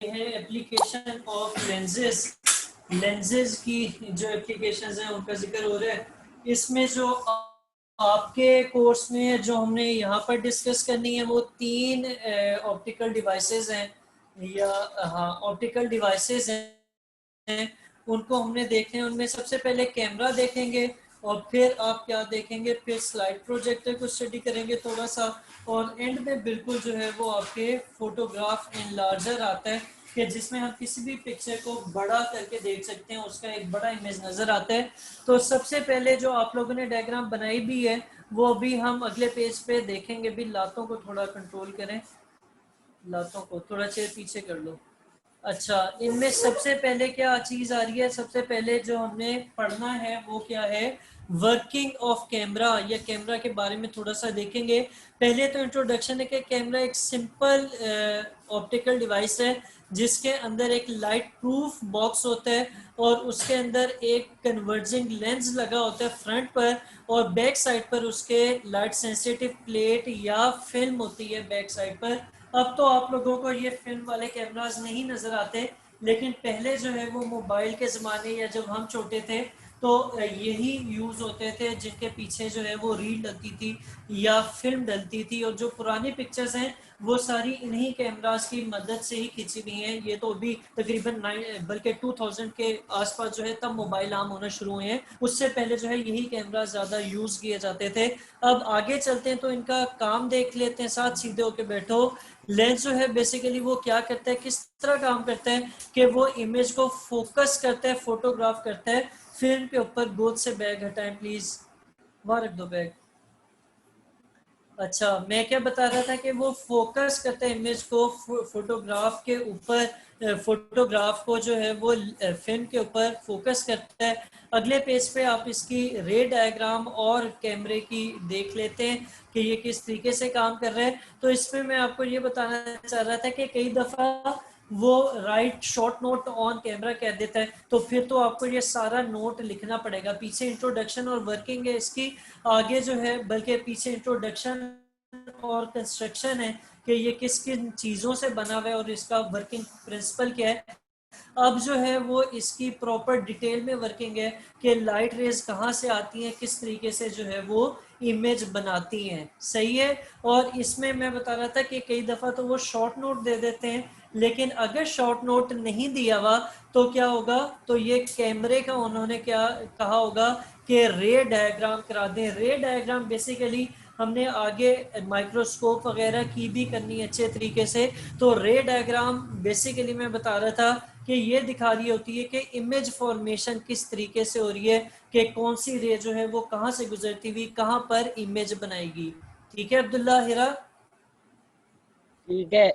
है application of lenses. Lenses की जो एप्लीकेशंस हैं उनका जिक्र हो रहा है। इसमें जो आपके कोर्स में जो हमने यहाँ पर डिस्कस करनी है वो 3 ऑप्टिकल डिवाइसेस हैं, या हाँ ऑप्टिकल डिवाइसेस हैं, उनको हमने देखने हैं। उनमें सबसे पहले कैमरा देखेंगे और फिर आप क्या देखेंगे, फिर स्लाइड प्रोजेक्टर को स्टडी करेंगे थोड़ा सा, और एंड में बिल्कुल जो है वो आपके फोटोग्राफ एनलार्जर आता है कि जिसमें हम किसी भी पिक्चर को बड़ा करके देख सकते हैं, उसका एक बड़ा इमेज नज़र आता है। तो सबसे पहले जो आप लोगों ने डायग्राम बनाई भी है वो अभी हम अगले पेज पे देखेंगे। भी लातों को थोड़ा कंट्रोल करें, लातों को थोड़ा चेयर पीछे कर लो। अच्छा, इनमें सबसे पहले क्या चीज आ रही है, सबसे पहले जो हमने पढ़ना है वो क्या है, वर्किंग ऑफ कैमरा, या कैमरा के बारे में थोड़ा सा देखेंगे। पहले तो इंट्रोडक्शन है कि कैमरा एक सिंपल ऑप्टिकल डिवाइस है जिसके अंदर एक लाइट प्रूफ बॉक्स होता है और उसके अंदर एक कन्वर्जिंग लेंस लगा होता है फ्रंट पर, और बैक साइड पर उसके लाइट सेंसिटिव प्लेट या फिल्म होती है बैक साइड पर। अब तो आप लोगों को ये फिल्म वाले कैमरास नहीं नजर आते, लेकिन पहले जो है वो मोबाइल के ज़माने या जब हम छोटे थे तो यही यूज़ होते थे, जिनके पीछे जो है वो रील डलती थी या फिल्म डलती थी। और जो पुरानी पिक्चर्स हैं वो सारी इन्हीं कैमरास की मदद से ही खींची हुई हैं। ये तो अभी तकरीबन बल्कि 2000 के आसपास जो है तब मोबाइल आम होना शुरू हुए हैं, उससे पहले जो है यही कैमरा ज़्यादा यूज़ किए जाते थे। अब आगे चलते हैं तो इनका काम देख लेते हैं, साथ सीधे होके बैठो। लेंस जो है बेसिकली वो क्या करता है, किस तरह काम करता है कि वो इमेज को फोकस करता है, फोटोग्राफ करता है फिल्म के ऊपर। गोद से बैग हटाएं प्लीज, वहां रख दो बैग। अच्छा, मैं क्या बता रहा था कि वो फोकस करता है इमेज को फोटोग्राफ के ऊपर, फोटोग्राफ को जो है वो फिल्म के ऊपर फोकस करता है। अगले पेज पे आप इसकी रे डायग्राम और कैमरे की देख लेते हैं कि ये किस तरीके से काम कर रहा है। तो इसमें मैं आपको ये बताना चाह रहा था कि कई दफ़ा वो right short note on camera कह देता है, तो फिर तो आपको ये सारा नोट लिखना पड़ेगा। पीछे इंट्रोडक्शन और वर्किंग है इसकी, आगे जो है बल्कि पीछे इंट्रोडक्शन और कंस्ट्रक्शन है कि ये किस किन चीज़ों से बना हुआ है और इसका वर्किंग प्रिंसिपल क्या है। अब जो है वो इसकी प्रॉपर डिटेल में वर्किंग है कि लाइट रेज कहाँ से आती हैं, किस तरीके से जो है वो इमेज बनाती हैं। सही है। और इसमें मैं बता रहा था कि कई दफ़ा तो वो शॉर्ट नोट दे देते हैं, लेकिन अगर शॉर्ट नोट नहीं दिया हुआ तो क्या होगा, तो ये कैमरे का उन्होंने क्या कहा होगा कि रे डायग्राम करा दें। रे डायग्राम बेसिकली हमने आगे माइक्रोस्कोप वगैरह की भी करनी है अच्छे तरीके से। तो रे डायग्राम बेसिकली मैं बता रहा था कि ये दिखा रही होती है कि इमेज फॉर्मेशन किस तरीके से हो रही है, कि कौन सी रे जो है वो कहाँ से गुजरती हुई कहाँ पर इमेज बनाएगी। ठीक है अब्दुल्ला हिरा। ठीक है।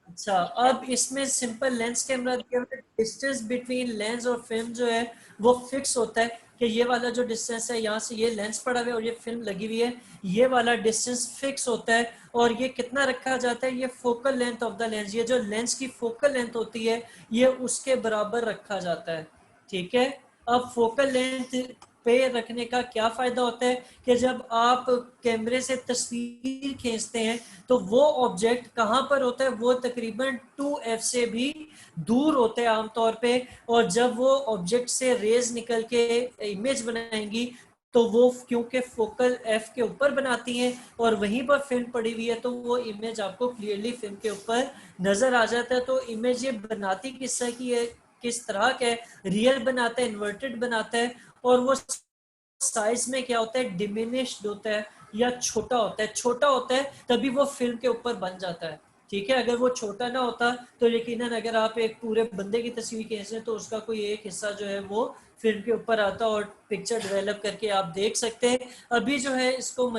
अच्छा, अब इसमें सिंपल लेंस कैमरा दिया हुआ है। डिस्टेंस बिटवीन लेंस और फिल्म जो है वो फिक्स होता है कि ये वाला जो डिस्टेंस है, यहाँ से ये लेंस पड़ा हुआ है और ये फिल्म लगी हुई है, ये वाला डिस्टेंस फिक्स होता है। और ये कितना रखा जाता है, ये focal length of the lens, ये जो लेंस की फोकल लेंथ होती है ये उसके बराबर रखा जाता है। ठीक है। अब फोकल लेंथ पे रखने का क्या फायदा होता है कि जब आप कैमरे से तस्वीर खींचते हैं तो वो ऑब्जेक्ट कहाँ पर होता है, वो तकरीबन 2f से भी दूर होते हैं आमतौर पे। और जब वो ऑब्जेक्ट से रेज निकल के इमेज बनाएंगी तो वो क्योंकि फोकल एफ के ऊपर बनाती हैं और वहीं पर फिल्म पड़ी हुई है, तो वो इमेज आपको क्लियरली फिल्म के ऊपर नजर आ जाता है। तो इमेज ये बनाती किस तरह की है, किस तरह का है, रियल बनाता है, इन्वर्टेड बनाता है। और वो साइज में क्या होता है, डिमिनिश्ड होता है या छोटा होता है। छोटा होता है तभी वो फिल्म के ऊपर बन जाता है। ठीक है। अगर वो छोटा ना होता तो यकीनन अगर आप एक पूरे बंदे की तस्वीर खींच रहे हैं तो उसका कोई एक हिस्सा जो है वो फिल्म के ऊपर आता और पिक्चर डेवलप करके आप देख सकते हैं। अभी जो है इसको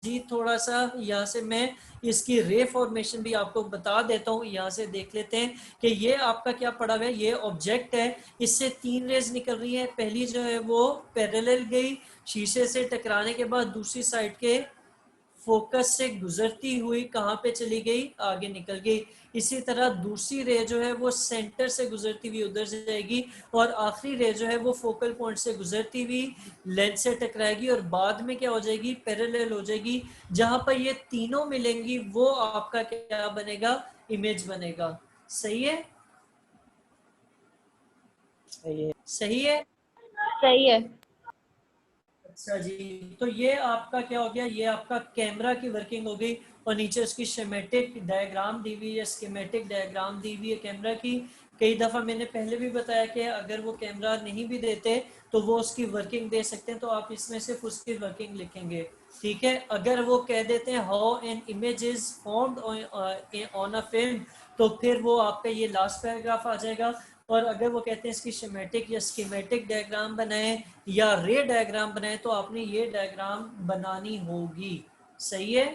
जी थोड़ा सा यहाँ से मैं इसकी रे फॉर्मेशन भी आपको बता देता हूँ। यहाँ से देख लेते हैं कि ये आपका क्या पड़ा हुआ है, ये ऑब्जेक्ट है, इससे 3 रेज निकल रही है। पहली जो है वो पैरेलल गई शीशे से टकराने के बाद दूसरी साइड के फोकस से गुजरती हुई कहाँ पे चली गई, आगे निकल गई। इसी तरह दूसरी रे जो है वो सेंटर से गुजरती हुई उधर से जाएगी, और आखिरी रे जो है वो फोकल पॉइंट से गुजरती हुई लेंस से टकराएगी और बाद में क्या हो जाएगी, पैरेलल हो जाएगी। जहां पर ये तीनों मिलेंगी वो आपका क्या बनेगा, इमेज बनेगा। सही है, सही है। सही है। सही है। अच्छा जी, तो ये आपका क्या हो गया, ये आपका कैमरा की वर्किंग हो गई, और नीचे उसकी शेमेटिक डायग्राम दी हुई है, स्कीमेटिक डायग्राम दी हुई है कैमरा की। कई दफ़ा मैंने पहले भी बताया कि अगर वो कैमरा नहीं भी देते तो वो उसकी वर्किंग दे सकते हैं, तो आप इसमें सिर्फ उसकी वर्किंग लिखेंगे, ठीक है। अगर वो कह देते हैं how an image is formed on a film, तो फिर वो आपका ये लास्ट पैराग्राफ आ जाएगा। और अगर वो कहते हैं इसकी शेमेटिक या स्कीमेटिक डायग्राम बनाएं या रे डायग्राम बनाएं, तो आपने ये डायग्राम बनानी होगी। सही है।